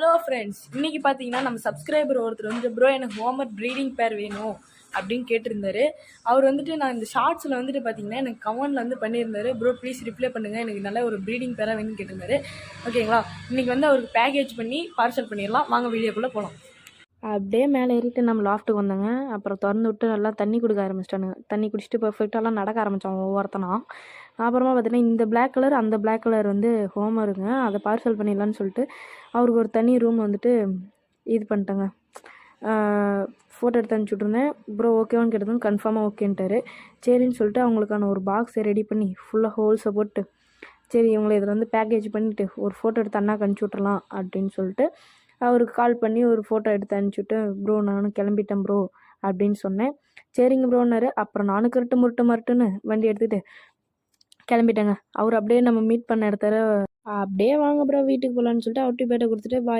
Hello friends, இன்னைக்கு பார்த்தீங்கன்னா நம்ம சப்ஸ்கிரைபர் ஒருத்தர் வந்து ப்ரோ எனக்கு ஹோமர் ப்ரீடிங் பேர் வேணும் அப்படின்னு கேட்டிருந்தாரு. அவர் வந்துட்டு நான் இந்த ஷார்ட்ஸில் வந்துட்டு பார்த்தீங்கன்னா எனக்கு கமெண்டில் வந்து பண்ணியிருந்தாரு, ப்ரோ ப்ளீஸ் ரிப்ளை பண்ணுங்கள், எனக்கு நல்ல ஒரு ப்ரீடிங் பேராக வேணும்னு கேட்டிருந்தாரு. ஓகேங்களா, இன்றைக்கி வந்து அவருக்கு பேக்கேஜ் பண்ணி பார்சல் பண்ணிடலாம். வாங்க வீடியோக்குள்ளே போகலாம். அப்படியே மேலே ஏறிட்டு நம்ம லாஃப்ட்டுக்கு வந்தாங்க. அப்புறம் திறந்து விட்டு நல்லா தண்ணி கொடுக்க ஆரம்பிச்சிட்டானுங்க. தண்ணி குடிச்சிட்டு பர்ஃபெக்டாலாம் நடக்க ஆரம்பித்தான் ஒவ்வொருத்தனா. அப்புறமா பார்த்தீங்கன்னா இந்த பிளாக் கலர் அந்த பிளாக் கலர் வந்து ஹோமருங்க, அதை பார்சல் பண்ணிடலான்னு சொல்லிட்டு அவருக்கு ஒரு தனி ரூம் வந்துட்டு இது பண்ணிட்டேங்க. ஃபோட்டோ எடுத்து அனுப்பிச்சுட்ருந்தேன். ப்ரோ ஓகேவான்னு கேட்டதும் கன்ஃபார்மாக ஓகேன்ட்டாரு. சரின்னு சொல்லிட்டு அவங்களுக்கான ஒரு பாக்ஸை ரெடி பண்ணி ஃபுல்லாக ஹோல்ஸை போட்டு சரி இவங்களை இதில் வந்து பேக்கேஜ் பண்ணிவிட்டு ஒரு ஃபோட்டோ எடுத்து அண்ணாக்கு அனுப்பிச்சி விட்றலாம் அப்படின்னு சொல்லிட்டு அவருக்கு கால் பண்ணி ஒரு ஃபோட்டோ எடுத்து அனுப்பிச்சுட்டு ப்ரோ நானும் கிளம்பிட்டேன் ப்ரோ அப்படின்னு சொன்னேன். சரிங்க ப்ரோன்னாரு. அப்புறம் நானும் மறுட்டுன்னு வண்டி எடுத்துகிட்டு கிளம்பிட்டேங்க. அவர் அப்படியே நம்ம மீட் பண்ண இடத்துல அப்படியே வாங்க ப்ரோ வீட்டுக்கு போகலான்னு சொல்லிட்டு அவர்கிட்ட பேட்டை கொடுத்துட்டு